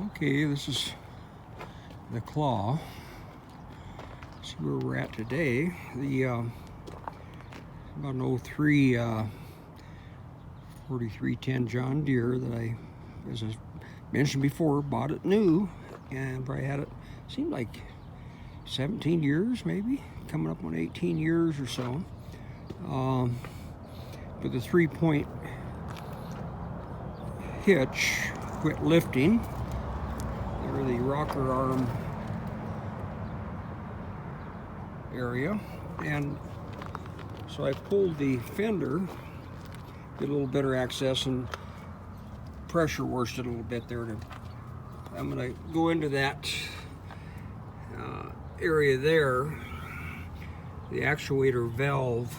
Okay, this is the claw. See where we're at today. The about an 03 4310 John Deere that I, as I mentioned before, bought it new, and probably had it, seemed like 17 years maybe, coming up on 18 years or so. But the 3-point hitch quit lifting. There, the rocker arm area, and so I pulled the fender, get a little better access, and pressure washed it a little bit there. I'm going to go into that area there. The actuator valve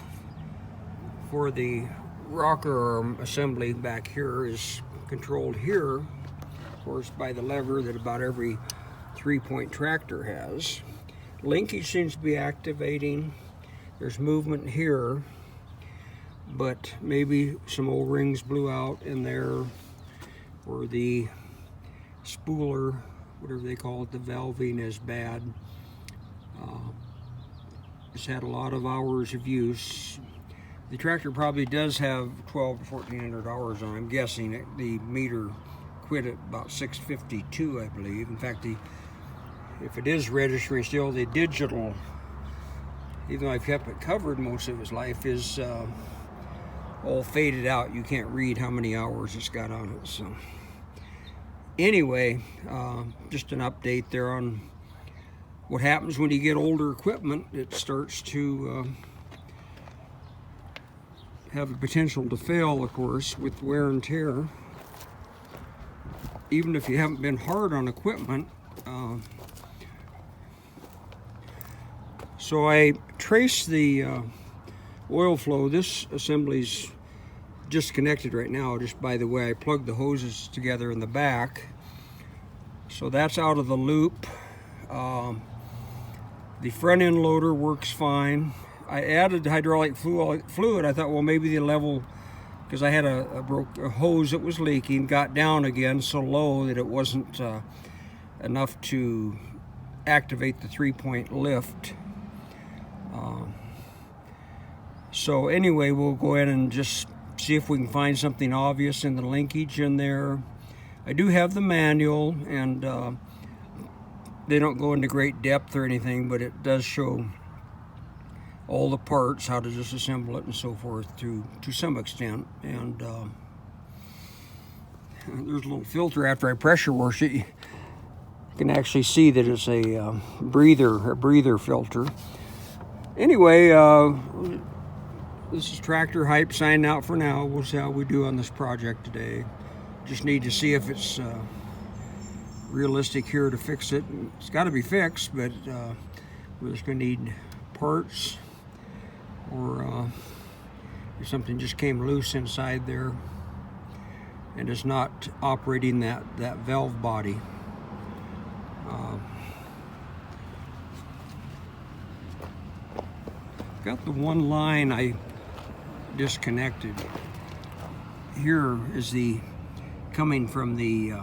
for the rocker arm assembly back here is controlled here, of course, by the lever that about every 3-point tractor has. Linkage seems to be activating. There's movement here, but maybe some O-rings blew out in there, or the spooler, whatever they call it, the valving is bad. It's had a lot of hours of use. The tractor probably does have 12 to 1,400 hours on. I'm guessing the meter quit at about 652, I believe. In fact, if it is registering still, the digital, even though I've kept it covered most of its life, is all faded out. You can't read how many hours it's got on it. So anyway, just an update there on what happens when you get older equipment. It starts to have the potential to fail, of course, with wear and tear. Even if you haven't been hard on equipment. So I traced the oil flow. This assembly's disconnected right now, just by the way I plugged the hoses together in the back. So that's out of the loop. The front end loader works fine. I added hydraulic fluid. I thought, well, maybe the level, because I had a hose that was leaking, got down again so low that it wasn't enough to activate the 3-point lift. So anyway, we'll go ahead and just see if we can find something obvious in the linkage in there. I do have the manual, and they don't go into great depth or anything, but it does show all the parts, how to disassemble it and so forth to some extent. And there's a little filter after I pressure wash it. You can actually see that it's a breather filter. Anyway, this is Tractor Hype signing out for now. We'll see how we do on this project today. Just need to see if it's realistic here to fix it. It's got to be fixed, but we're just going to need parts, or if something just came loose inside there and is not operating that valve body. Got the one line I disconnected. Here is the coming from the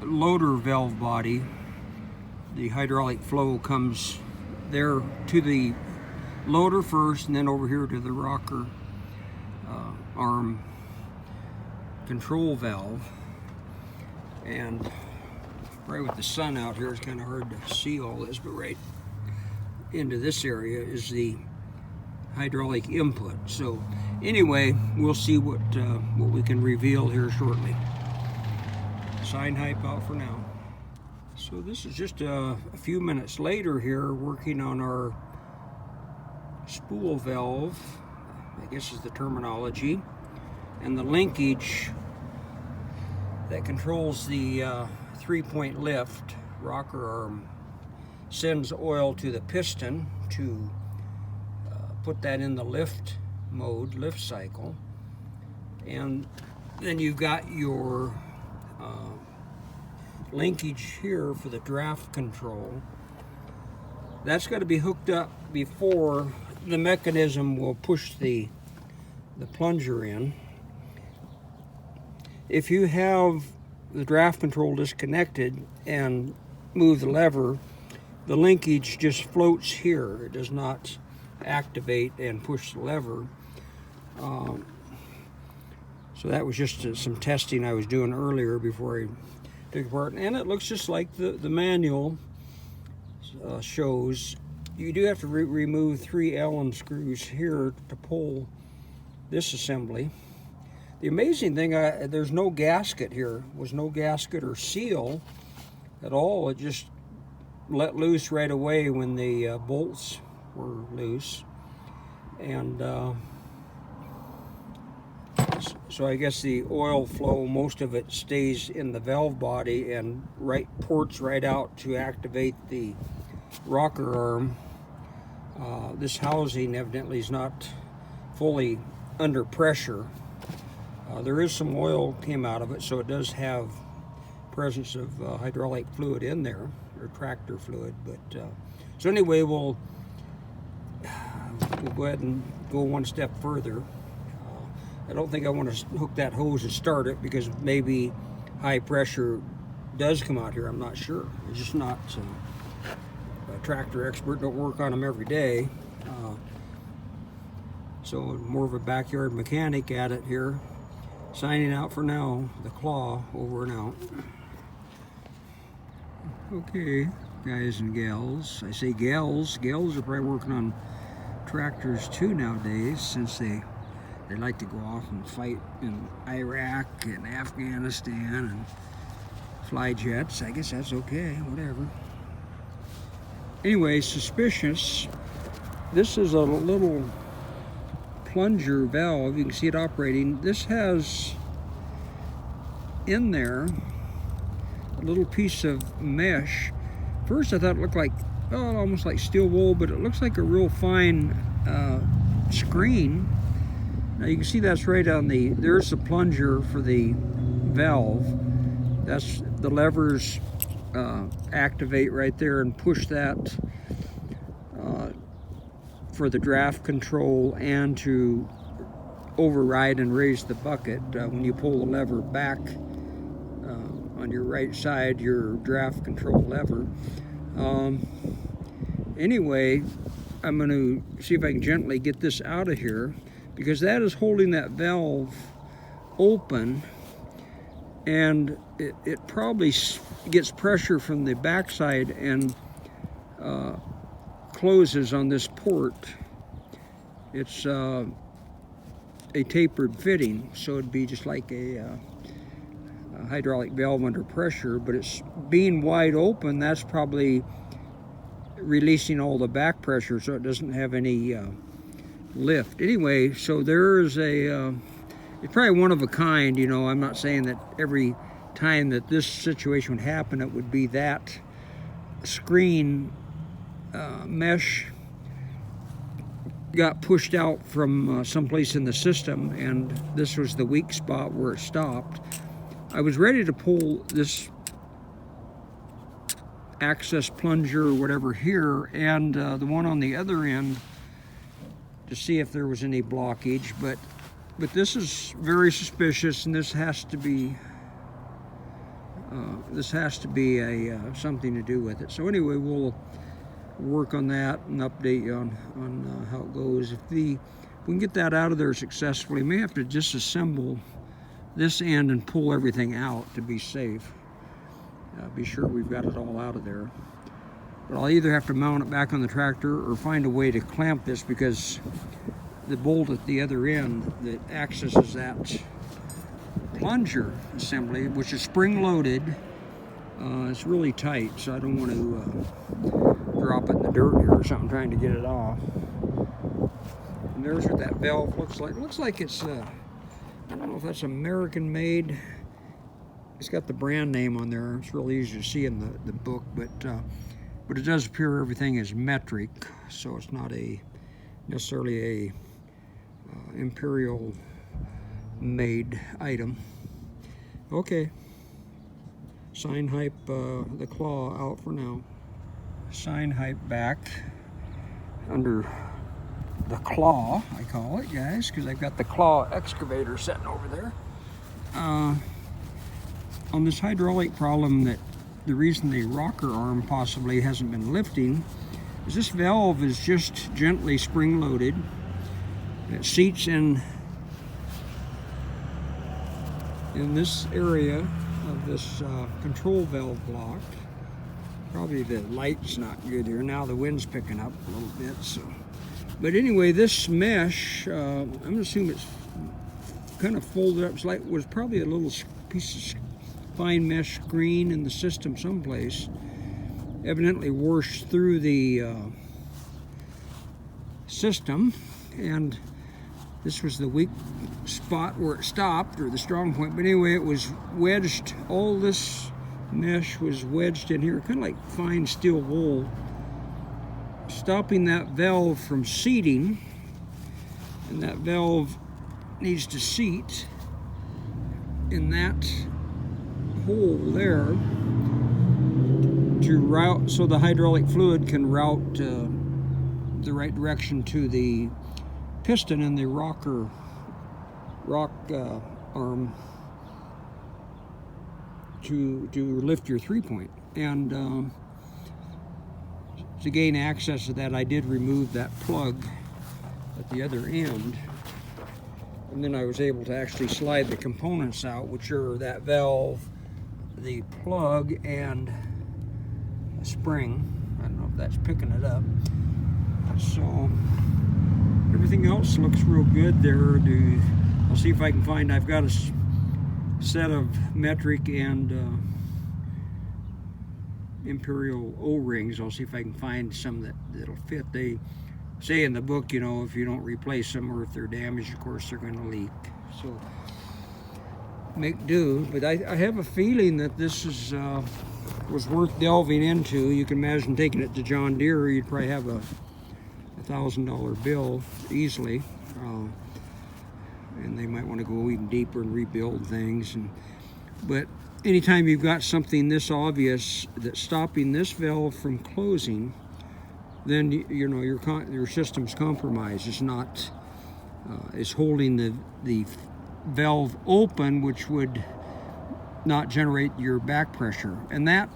loader valve body. The hydraulic flow comes there to the loader first, and then over here to the rocker arm control valve. And right with the sun out here, it's kind of hard to see all this, but right into this area is the hydraulic input. So anyway, we'll see what we can reveal here shortly. Sign Hype out for now. So this is just a few minutes later here, working on our spool valve, I guess is the terminology, and the linkage that controls the 3-point lift. Rocker arm sends oil to the piston to put that in the lift mode, lift cycle, and then you've got your linkage here for the draft control. That's got to be hooked up before the mechanism will push the plunger in. If you have the draft control disconnected and move the lever, the linkage just floats here. It does not activate and push the lever. So that was just some testing I was doing earlier before I took it apart. And it looks just like the manual shows. You do have to remove 3 Allen screws here to pull this assembly. The amazing thing, there's no gasket here. There was no gasket or seal at all. It just let loose right away when the bolts were loose. And so I guess the oil flow, most of it stays in the valve body and ports right out to activate the rocker arm. This housing evidently is not fully under pressure. There is some oil came out of it, so it does have presence of hydraulic fluid in there, or tractor fluid. But so anyway, we'll go ahead and go one step further. I don't think I want to hook that hose and start it, because maybe high pressure does come out here. I'm not sure. It's just not a tractor expert. Don't work on them every day. So more of a backyard mechanic at it here. Signing out for now. The Claw, over and out. Okay, guys and gals. I say gals. Gals are probably working on tractors too nowadays, since they like to go off and fight in Iraq and Afghanistan and fly jets. I guess that's okay, whatever. Anyway, suspicious. This is a little plunger valve. You can see it operating. This has in there a little piece of mesh. First I thought it looked like, oh, almost like steel wool, but it looks like a real fine screen. Now you can see that's right on there's the plunger for the valve. That's the levers activate right there and push that for the draft control and to override and raise the bucket. When you pull the lever back on your right side, your draft control lever. Anyway, I'm going to see if I can gently get this out of here, because that is holding that valve open, and it probably gets pressure from the backside and closes on this port. It's a tapered fitting, so it'd be just like a hydraulic valve under pressure, but it's being wide open. That's probably releasing all the back pressure, so it doesn't have any lift. Anyway, so there's it's probably one of a kind, you know. I'm not saying that every time that this situation would happen, it would be that screen mesh got pushed out from someplace in the system, and this was the weak spot where it stopped. I was ready to pull this access plunger or whatever here, and the one on the other end, to see if there was any blockage, but this is very suspicious, and this has to be something to do with it. So anyway, we'll work on that and update you on how it goes. If we can get that out of there successfully, we may have to disassemble this end and pull everything out to be safe. Be sure we've got it all out of there. But I'll either have to mount it back on the tractor or find a way to clamp this, because the bolt at the other end that accesses that plunger assembly, which is spring loaded, it's really tight, so I don't want to drop it in the dirt here or something trying to get it off. And there's what that valve looks like. It looks like it's I don't know if that's American made. It's got the brand name on there. It's really easy to see in the book, but it does appear everything is metric, so it's not necessarily a Imperial made item. Okay, sign hype the Claw out for now. Sign hype back under the Claw, I call it, guys, because I've got the Claw excavator sitting over there. on this hydraulic problem, that the reason the rocker arm possibly hasn't been lifting is this valve is just gently spring loaded. It seats in this area of this control valve block. Probably the light's not good here. Now the wind's picking up a little bit. So, but anyway, this mesh, I'm gonna assume it's kind of folded up. It's like was probably a little piece of fine mesh screen in the system someplace. Evidently washed through the system, and this was the weak spot where it stopped, or the strong point. But anyway, it was wedged. All this mesh was wedged in here, kind of like fine steel wool, stopping that valve from seating. And that valve needs to seat in that hole there to route, so the hydraulic fluid can route the right direction to the piston and the rock arm to lift your 3-point. And to gain access to that, I did remove that plug at the other end, and then I was able to actually slide the components out, which are that valve, the plug, and a spring. I don't know if that's picking it up. So everything else looks real good there. I'll see if I can find, I've got a set of metric and imperial O-rings. I'll see if I can find some that'll fit. They say in the book, you know, if you don't replace them or if they're damaged, of course they're going to leak. So make do. But I have a feeling that this is was worth delving into. You can imagine taking it to John Deere, you'd probably have a $1,000 bill easily, and they might want to go even deeper and rebuild things. But anytime you've got something this obvious that's stopping this valve from closing, then you know your system's compromised. It's not. It's holding the valve open, which would not generate your back pressure, and that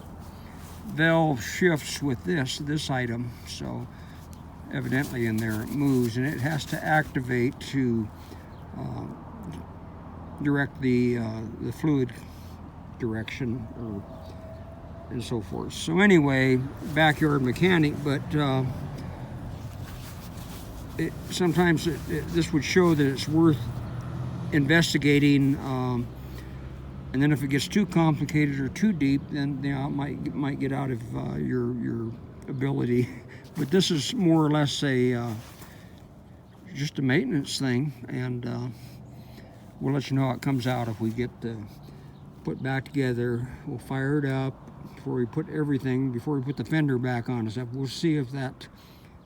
valve shifts with this item. So evidently in there it moves, and it has to activate to direct the fluid direction and so forth. So anyway, backyard mechanic, but sometimes this would show that it's worth investigating, and then if it gets too complicated or too deep, then you know, it might get out of your ability. But this is more or less just a maintenance thing, and we'll let you know how it comes out if we get put back together. We'll fire it up before we put the fender back on and stuff. We'll see if that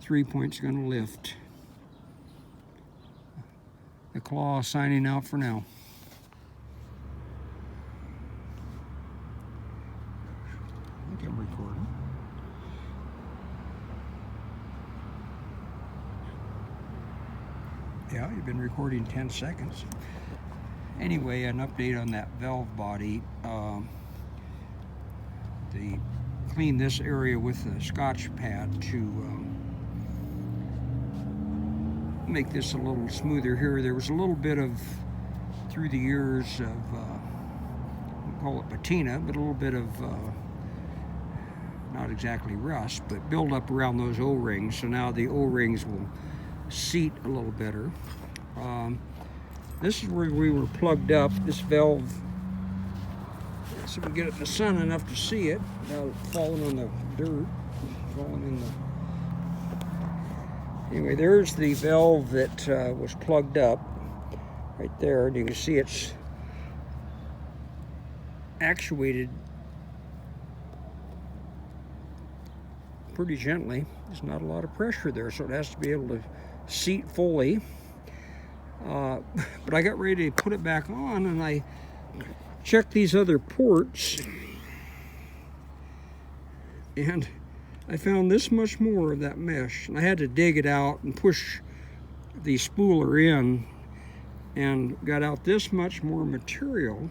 3-point's going to lift. The Claw signing out for now. I think I'm recording. Yeah, you've been recording 10 seconds. Anyway, an update on that valve body. They cleaned this area with a Scotch pad to make this a little smoother here. There was a little bit of, through the years of, we'll call it patina, but a little bit of, not exactly rust, but build up around those O-rings. So now the O-rings will seat a little better. This is where we were plugged up. This valve, so we get it in the sun enough to see it without falling on the dirt, falling in the. Anyway, there's the valve that was plugged up right there, and you can see it's actuated pretty gently. There's not a lot of pressure there, so it has to be able to seat fully. But I got ready to put it back on, and I checked these other ports, and I found this much more of that mesh, and I had to dig it out and push the spooler in, and got out this much more material.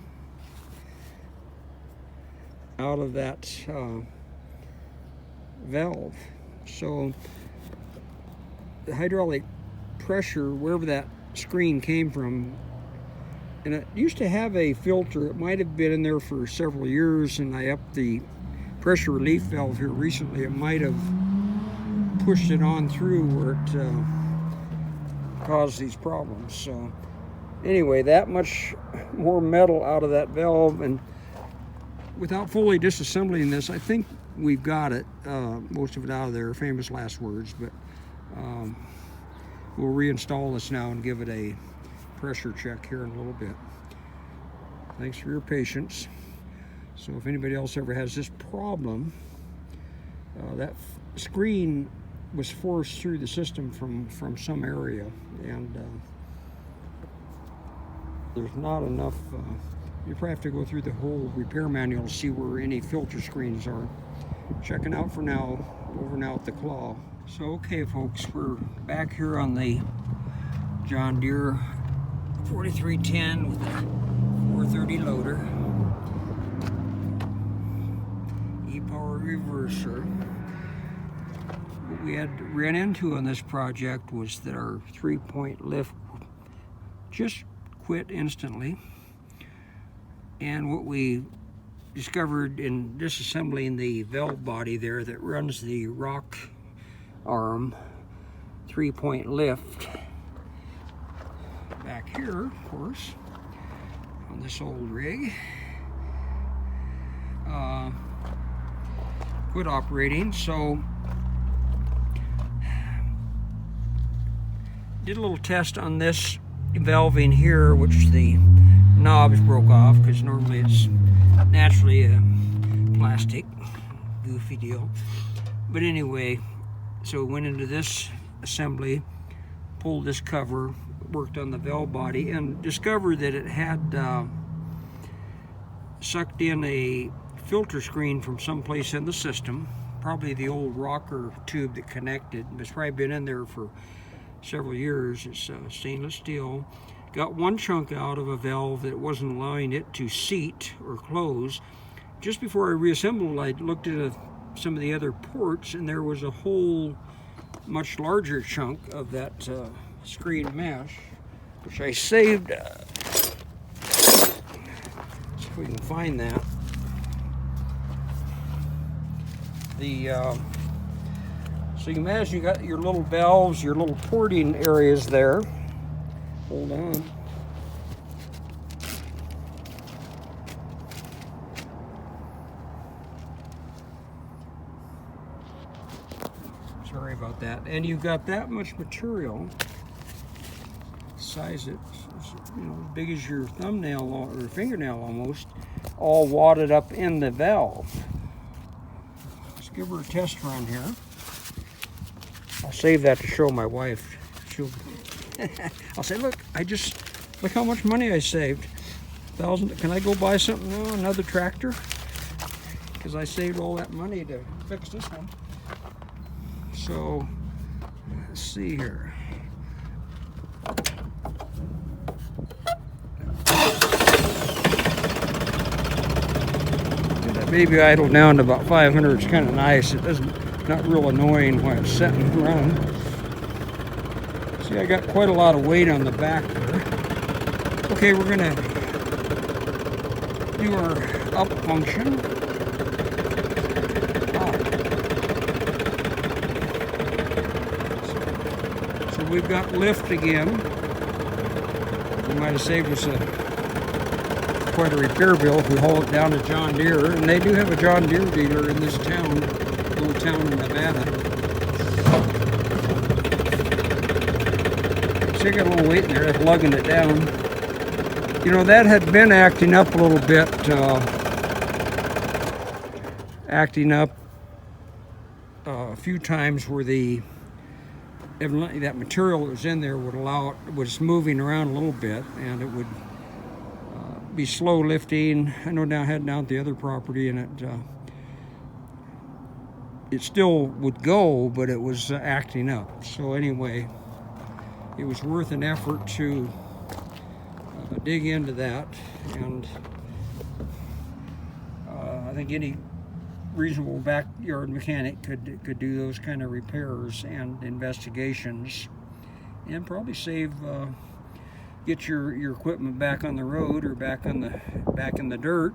out of that valve. So the hydraulic pressure, wherever that screen came from, and it used to have a filter. It might have been in there for several years, and I upped the pressure relief valve here recently. It might have pushed it on through where it caused these problems. So anyway, that much more metal out of that valve, and without fully disassembling this, I think we've got it, most of it out of there, famous last words, but we'll reinstall this now and give it a pressure check here in a little bit. Thanks for your patience. So if anybody else ever has this problem, that screen was forced through the system from some area, and there's not enough. You probably have to go through the whole repair manual to see where any filter screens are. Checking out for now, over now at the claw. So okay folks, we're back here on the John Deere 4310 with a 430 loader. E-power reverser. What we had ran into on this project was that our 3-point lift just quit instantly. And what we discovered in disassembling the valve body there that runs the rock arm 3-point lift back here, of course, on this old rig, quit operating. So did a little test on this valving here, which the knobs broke off, because normally it's naturally a plastic goofy deal. But anyway, so we went into this assembly, pulled this cover, worked on the valve body, and discovered that it had sucked in a filter screen from someplace in the system, probably the old rocker tube that connected. It's probably been in there for several years. It's stainless steel. Got one chunk out of a valve that wasn't allowing it to seat or close. Just before I reassembled, I looked at some of the other ports, and there was a whole much larger chunk of that screen mesh, which I saved. See if we can find that. So you imagine you got your little valves, your little porting areas there. Hold on. Sorry about that. And you've got that much material, size it, you know, as big as your thumbnail or fingernail almost, all wadded up in the valve. Let's give her a test run here. I'll save that to show my wife. She'll I'll say, look how much money I saved. $1,000. Can I go buy something now? Another tractor? Because I saved all that money to fix this one. So let's see here. Get that baby idle down to about 500. It's kind of nice. It doesn't, not real annoying when it's setting and running. See, I got quite a lot of weight on the back there. Okay, we're gonna do our up function. So we've got lift again. We might have saved us quite a repair bill if we haul it down to John Deere, and they do have a John Deere dealer in this town, little town in Nevada. So I got a little weight in there, that's lugging it down. You know, that had been acting up a little bit, a few times where evidently that material that was in there was moving around a little bit, and it would be slow lifting. I know now heading out the other property, and it still would go, but it was acting up. So anyway, it was worth an effort to dig into that, and I think any reasonable backyard mechanic could do those kind of repairs and investigations, and probably save, get your equipment back on the road or back in the dirt.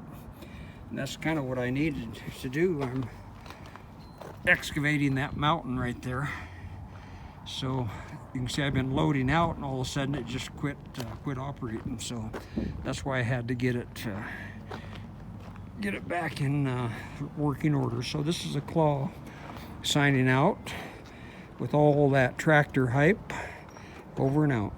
And that's kind of what I needed to do. I'm excavating that mountain right there, so you can see I've been loading out, and all of a sudden it just quit operating. So that's why I had to get it back in working order. So this is a Claw signing out with all that tractor hype. Over and out.